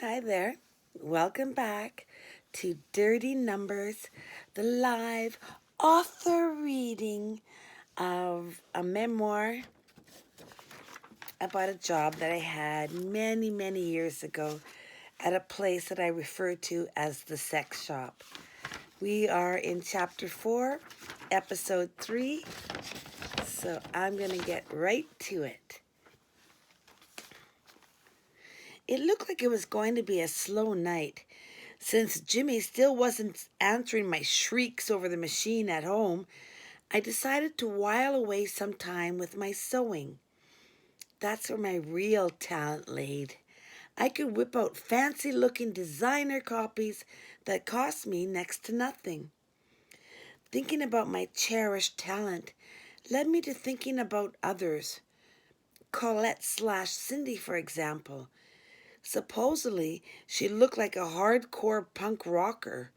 Hi there. Welcome back to Dirty Numbers, the live author reading of a memoir about a job that I had many, many years ago at a place that I refer to as the sex shop. We are in chapter 4, episode 3, so I'm going to get right to it. It looked like it was going to be a slow night. Since Jimmy still wasn't answering my shrieks over the machine at home, I decided to while away some time with my sewing. That's where my real talent laid. I could whip out fancy-looking designer copies that cost me next to nothing. Thinking about my cherished talent led me to thinking about others. Colette/Cindy, for example. Supposedly, she looked like a hardcore punk rocker.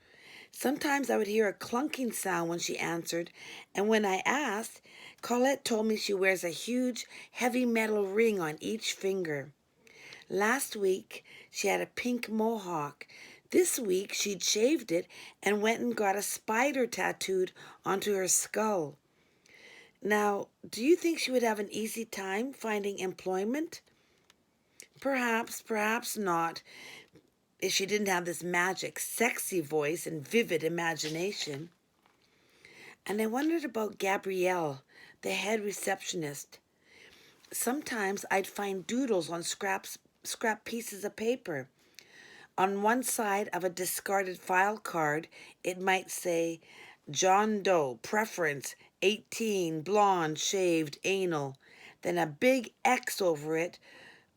Sometimes I would hear a clunking sound when she answered, and when I asked, Colette told me she wears a huge, heavy metal ring on each finger. Last week, she had a pink mohawk. This week, she'd shaved it and went and got a spider tattooed onto her skull. Now, do you think she would have an easy time finding employment? Perhaps, perhaps not, if she didn't have this magic, sexy voice and vivid imagination. And I wondered about Gabrielle, the head receptionist. Sometimes I'd find doodles on scrap pieces of paper. On one side of a discarded file card, it might say, John Doe, preference, 18, blonde, shaved, anal. Then a big X over it,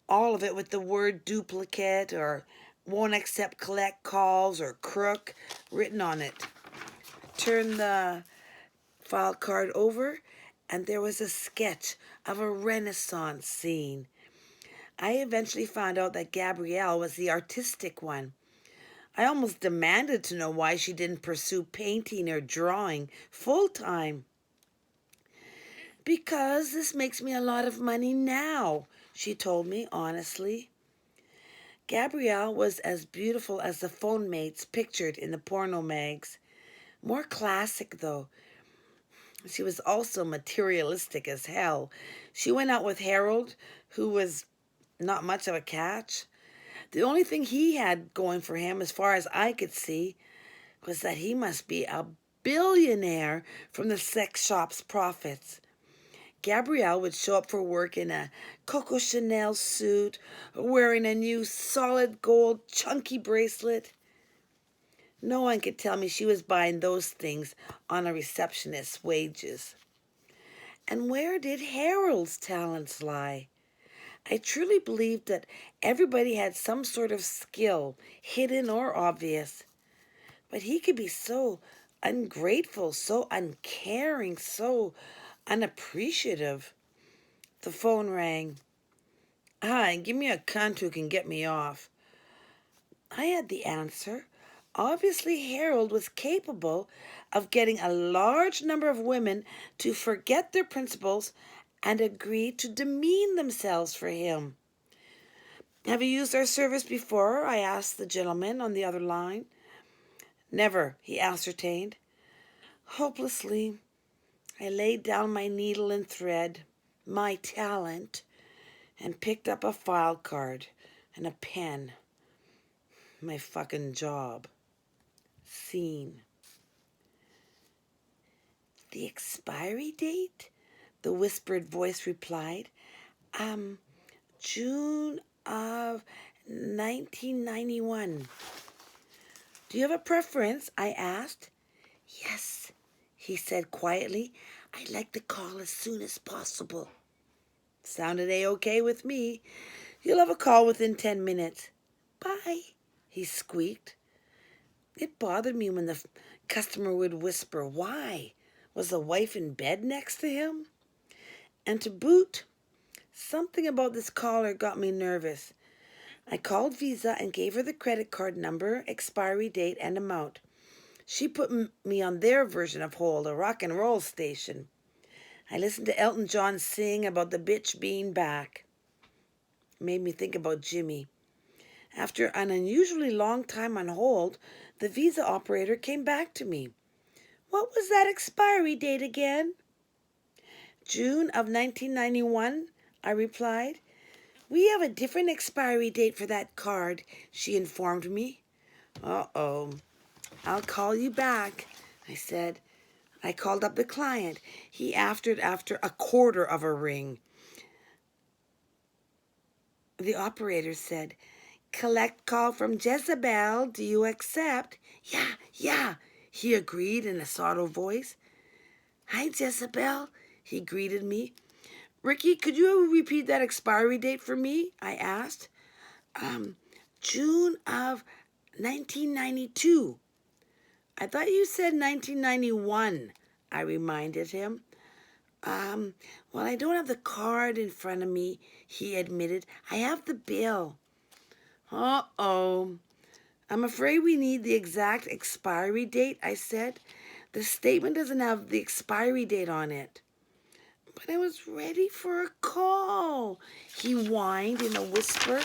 all of it with the word duplicate or won't accept collect calls or crook written on it. Turn the file card over, and there was a sketch of a Renaissance scene. I eventually found out that Gabrielle was the artistic one. I almost demanded to know why she didn't pursue painting or drawing full time. Because this makes me a lot of money now, she told me honestly. Gabrielle was as beautiful as the phone mates pictured in the porno mags. More classic, though. She was also materialistic as hell. She went out with Harold, who was not much of a catch. The only thing he had going for him, as far as I could see, was that he must be a billionaire from the sex shop's profits. Gabrielle would show up for work in a Coco Chanel suit, wearing a new solid gold chunky bracelet. No one could tell me she was buying those things on a receptionist's wages. And where did Harold's talents lie? I truly believed that everybody had some sort of skill, hidden or obvious. But he could be so ungrateful, so uncaring, so unappreciative. The phone rang. Hi, give me a cunt who can get me off. I had the answer. Obviously, Harold was capable of getting a large number of women to forget their principles and agree to demean themselves for him. Have you used our service before? I asked the gentleman on the other line. Never, he ascertained. Hopelessly, I laid down my needle and thread, my talent, and picked up a file card and a pen. My fucking job. Scene. The expiry date? The whispered voice replied. June of 1991. Do you have a preference? I asked. Yes, he said quietly. I'd like to call as soon as possible. Sounded A-okay with me. You'll have a call within 10 minutes. Bye, he squeaked. It bothered me when the customer would whisper, why? Was the wife in bed next to him? And to boot, something about this caller got me nervous. I called Visa and gave her the credit card number, expiry date, and amount. She put me on their version of Hold, a rock and roll station. I listened to Elton John sing about the bitch being back. It made me think about Jimmy. After an unusually long time on hold, the visa operator came back to me. What was that expiry date again? June of 1991, I replied. We have a different expiry date for that card, she informed me. Uh-oh. I'll call you back, I said. I called up the client. He answered after a quarter of a ring. The operator said, collect call from Jezebel. Do you accept? Yeah, he agreed in a subtle voice. Hi, Jezebel, he greeted me. Ricky, could you repeat that expiry date for me? I asked. June of 1992. I thought you said 1991, I reminded him. Well, I don't have the card in front of me, he admitted. I have the bill. Uh-oh. I'm afraid we need the exact expiry date, I said. The statement doesn't have the expiry date on it. But I was ready for a call, he whined in a whisper.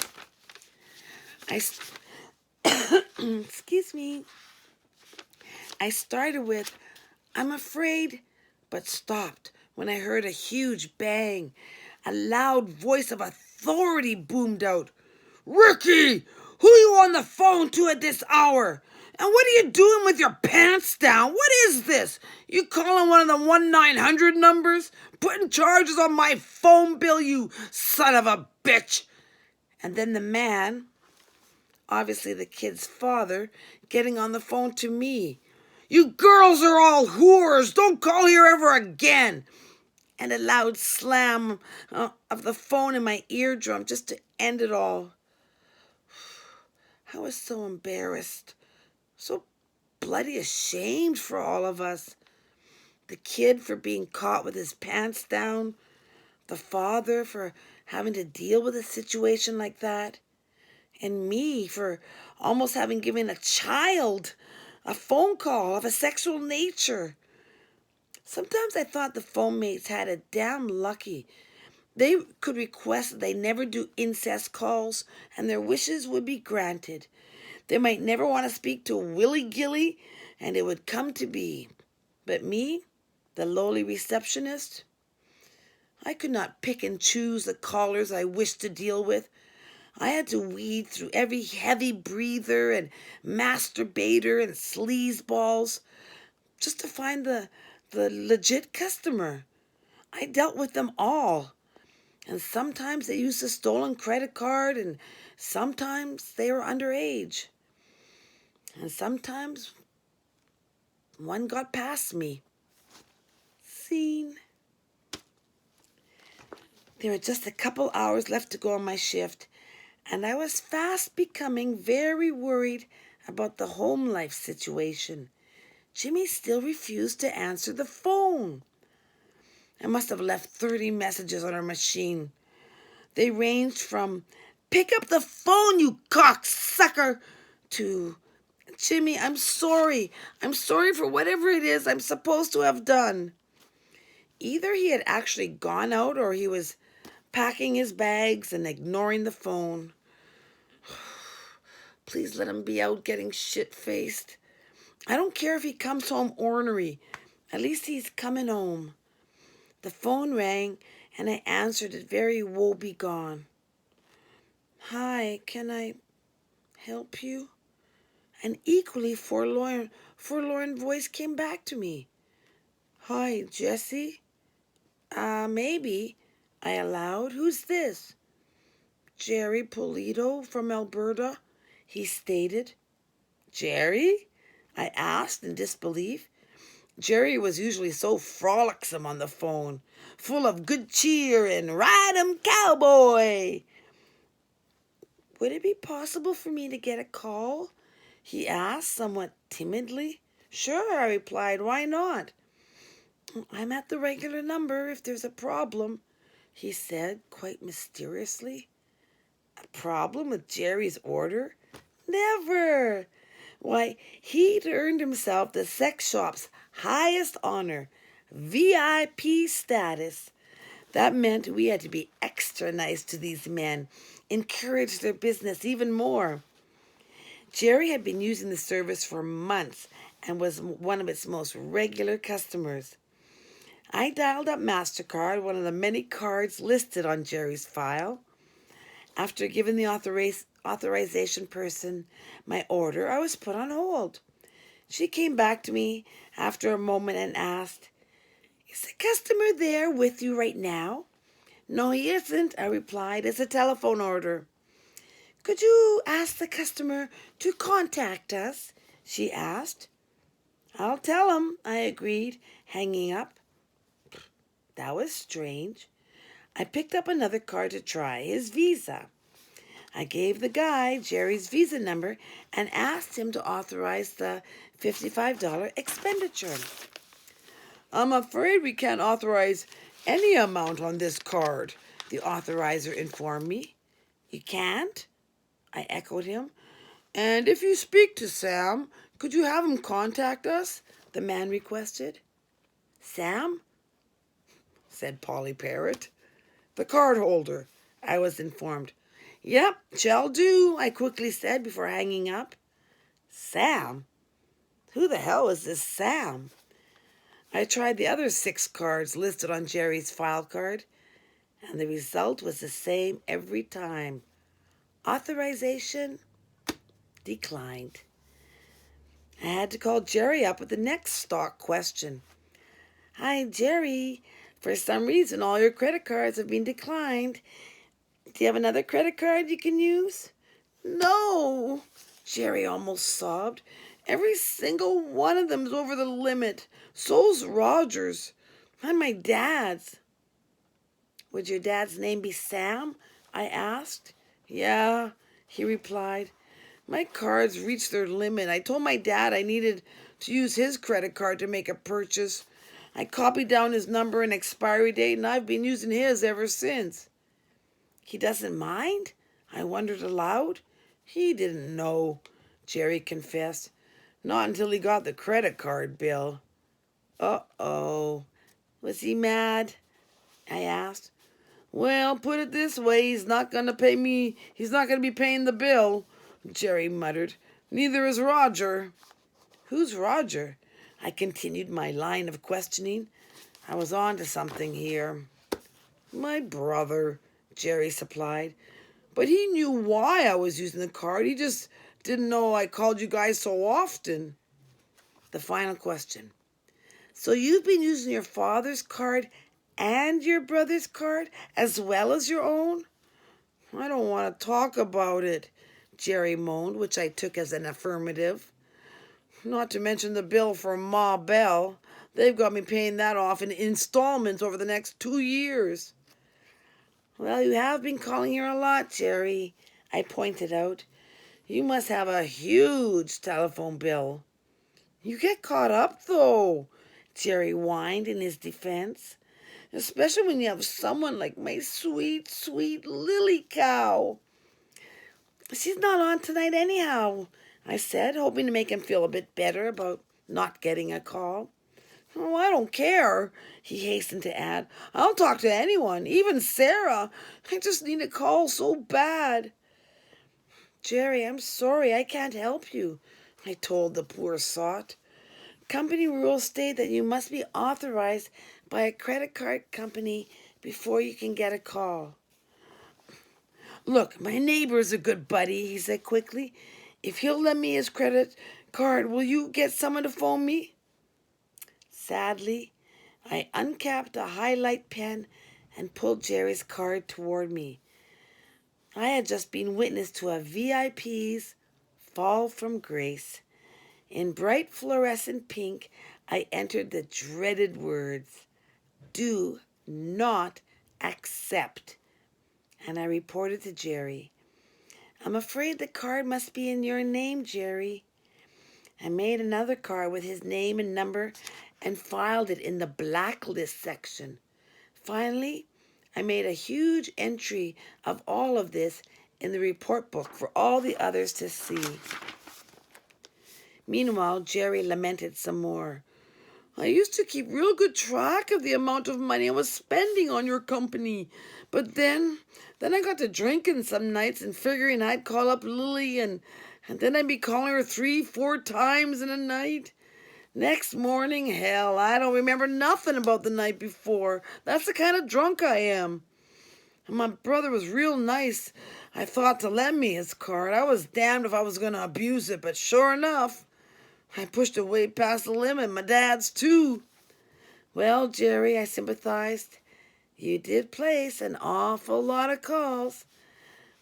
Excuse me. I started with, I'm afraid, but stopped when I heard a huge bang. A loud voice of authority boomed out. Ricky, who you on the phone to at this hour? And what are you doing with your pants down? What is this? You calling one of the 1-900 numbers? Putting charges on my phone bill, you son of a bitch. And then the man, obviously the kid's father, getting on the phone to me. You girls are all whores. Don't call here ever again. And a loud slam of the phone in my eardrum just to end it all. I was so embarrassed, so bloody ashamed for all of us. The kid for being caught with his pants down, the father for having to deal with a situation like that, and me for almost having given a child a phone call of a sexual nature. Sometimes I thought the phone mates had it damn lucky. They could request that they never do incest calls, and their wishes would be granted. They might never want to speak to Willie Gilly, and it would come to be. But me, the lowly receptionist, I could not pick and choose the callers I wished to deal with. I had to weed through every heavy breather and masturbator and sleazeballs just to find the legit customer. I dealt with them all. And sometimes they used a stolen credit card, and sometimes they were underage. And sometimes one got past me. Scene. There were just a couple hours left to go on my shift, and I was fast becoming very worried about the home life situation. Jimmy still refused to answer the phone. I must have left 30 messages on her machine. They ranged from, pick up the phone, you cocksucker, to, Jimmy, I'm sorry. I'm sorry for whatever it is I'm supposed to have done. Either he had actually gone out or he was packing his bags and ignoring the phone. Please let him be out getting shit-faced. I don't care if he comes home ornery. At least he's coming home. The phone rang, and I answered it very woebegone. Hi, can I help you? An equally forlorn voice came back to me. Hi, Jessie? Maybe, I allowed. Who's this? Jerry Polito from Alberta, he stated. Jerry? I asked in disbelief. Jerry was usually so frolicsome on the phone, full of good cheer and ride 'em cowboy. Would it be possible for me to get a call? He asked somewhat timidly. Sure, I replied. Why not? I'm at the regular number if there's a problem, he said quite mysteriously. A problem with Jerry's order? Never! Why, he'd earned himself the sex shop's highest honor, VIP status. That meant we had to be extra nice to these men, encourage their business even more. Jerry had been using the service for months and was one of its most regular customers. I dialed up MasterCard, one of the many cards listed on Jerry's file. After giving the authorization person my order, I was put on hold. She came back to me after a moment and asked, "Is the customer there with you right now?" "No, he isn't," I replied. "It's a telephone order." "Could you ask the customer to contact us?" she asked. "I'll tell him," I agreed, hanging up. That was strange. I picked up another card to try, his Visa. I gave the guy Jerry's Visa number and asked him to authorize the $55 expenditure. "I'm afraid we can't authorize any amount on this card," the authorizer informed me. "You can't?" I echoed him. "And if you speak to Sam, could you have him contact us?" the man requested. "Sam?" said Polly Parrot. "The card holder," I was informed. "Yep, shall do," I quickly said before hanging up. Sam? Who the hell is this Sam? I tried the other 6 cards listed on Jerry's file card, and the result was the same every time. Authorization declined. I had to call Jerry up with the next stock question. "Hi, Jerry. For some reason, all your credit cards have been declined. Do you have another credit card you can use?" "No," Jerry almost sobbed. "Every single one of them's over the limit. So's Roger's. And my dad's." "Would your dad's name be Sam?" I asked. "Yeah," he replied. "My cards reached their limit. I told my dad I needed to use his credit card to make a purchase. I copied down his number and expiry date, and I've been using his ever since." "He doesn't mind?" I wondered aloud. "He didn't know," Jerry confessed. "Not until he got the credit card bill." "Uh-oh. Was he mad?" I asked. "Well, put it this way, he's not going to be paying the bill," Jerry muttered. "Neither is Roger." "Who's Roger?" I continued my line of questioning. I was on to something here. "My brother," Jerry supplied. "But he knew why I was using the card. He just didn't know I called you guys so often." The final question. "So you've been using your father's card and your brother's card as well as your own?" "I don't want to talk about it," Jerry moaned, which I took as an affirmative. "Not to mention the bill for Ma Bell. They've got me paying that off in installments over the next 2 years. "Well, you have been calling here a lot, Jerry," I pointed out. "You must have a huge telephone bill." "You get caught up, though," Jerry whined in his defense. "Especially when you have someone like my sweet, sweet Lily cow." "She's not on tonight anyhow," I said, hoping to make him feel a bit better about not getting a call. "Oh, I don't care," he hastened to add. "I'll talk to anyone, even Sarah. I just need a call so bad." "Jerry, I'm sorry, I can't help you," I told the poor sot. "Company rules state that you must be authorized by a credit card company before you can get a call." "Look, my neighbor's a good buddy," he said quickly. "If he'll lend me his credit card, will you get someone to phone me?" Sadly, I uncapped a highlight pen and pulled Jerry's card toward me. I had just been witness to a VIP's fall from grace. In bright fluorescent pink, I entered the dreaded words, "Do not accept." And I reported to Jerry. "I'm afraid the card must be in your name, Jerry." I made another card with his name and number and filed it in the blacklist section. Finally, I made a huge entry of all of this in the report book for all the others to see. Meanwhile, Jerry lamented some more. I used to keep real good track of the amount of money I was spending on your company. But then I got to drinking some nights and figuring I'd call up Lily and then I'd be calling her 3, 4 times in a night. Next morning, hell, I don't remember nothing about the night before. That's the kind of drunk I am. And my brother was real nice, I thought, to lend me his card. I was damned if I was going to abuse it, but sure enough, I pushed it way past the limit. My dad's too. Well, Jerry, I sympathized. You did place an awful lot of calls.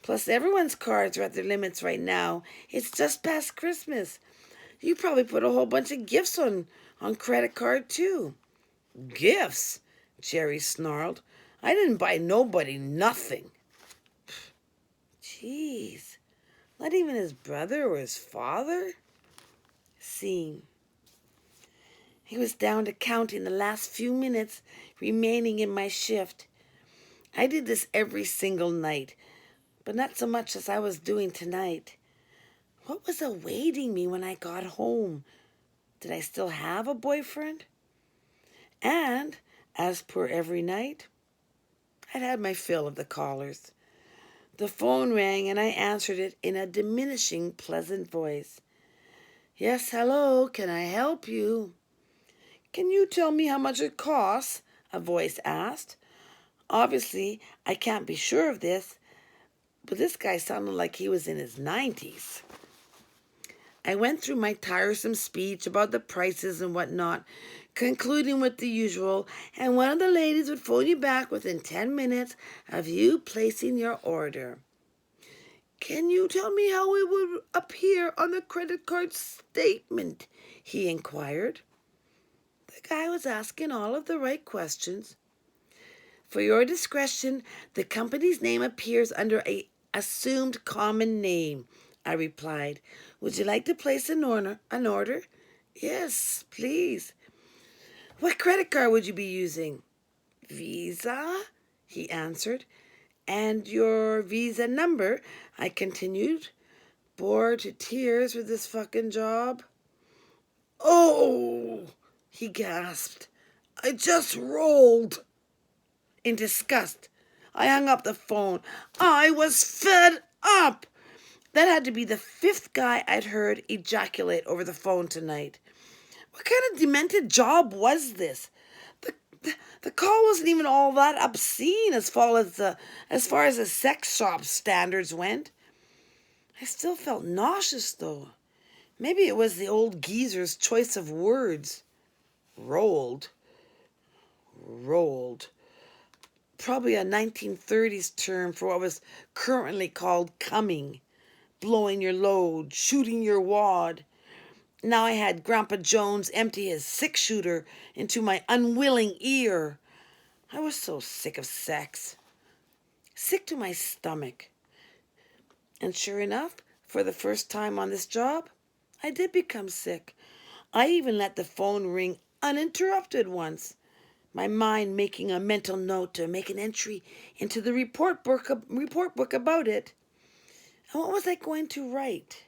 Plus, everyone's cards are at their limits right now. It's just past Christmas. You probably put a whole bunch of gifts on credit card, too. Gifts? Jerry snarled. I didn't buy nobody nothing. Jeez. Not even his brother or his father? Scene. He was down to counting the last few minutes remaining in my shift. I did this every single night, but not so much as I was doing tonight. What was awaiting me when I got home? Did I still have a boyfriend? And, as per every night, I'd had my fill of the callers. The phone rang and I answered it in a diminishing, pleasant voice. Yes, hello, can I help you? Can you tell me how much it costs? A voice asked. Obviously, I can't be sure of this, but this guy sounded like he was in his 90s. I went through my tiresome speech about the prices and whatnot, concluding with the usual, and one of the ladies would phone you back within 10 minutes of you placing your order. Can you tell me how it would appear on the credit card statement? He inquired. The guy was asking all of the right questions. For your discretion, the company's name appears under an assumed common name, I replied. Would you like to place an order? Yes, please. What credit card would you be using? Visa, he answered. And your Visa number, I continued. Bored to tears with this fucking job. Oh, he gasped. I just rolled. In disgust, I hung up the phone. I was fed up. That had to be the 5th guy I'd heard ejaculate over the phone tonight. What kind of demented job was this? The call wasn't even all that obscene as far as the sex shop standards went. I still felt nauseous, though. Maybe it was the old geezer's choice of words. Rolled. Probably a 1930s term for what was currently called coming, blowing your load, shooting your wad. Now I had Grandpa Jones empty his 6-shooter into my unwilling ear. I was so sick of sex. Sick to my stomach. And sure enough, for the first time on this job, I did become sick. I even let the phone ring uninterrupted once, my mind making a mental note to make an entry into the report book about it. And what was I going to write?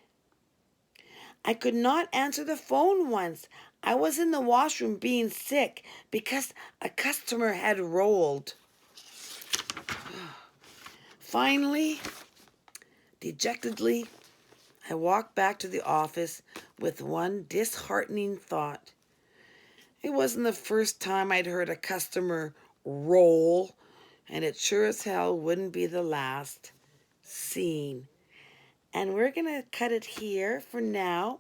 I could not answer the phone once. I was in the washroom being sick because a customer had rolled. Finally, dejectedly, I walked back to the office with one disheartening thought. It wasn't the first time I'd heard a customer roll, and it sure as hell wouldn't be the last. Scene. And we're going to cut it here for now.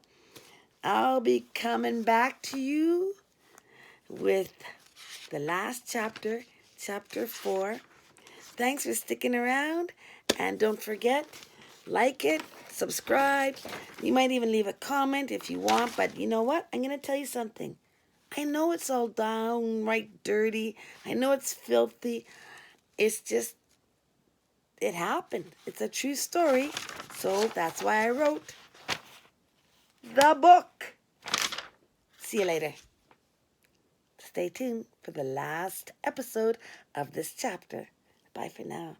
I'll be coming back to you with the last chapter, chapter 4. Thanks for sticking around. And don't forget, like it, subscribe. You might even leave a comment if you want. But you know what? I'm going to tell you something. I know it's all downright dirty. I know it's filthy. It's just, it happened. It's a true story. So that's why I wrote the book. See you later. Stay tuned for the last episode of this chapter. Bye for now.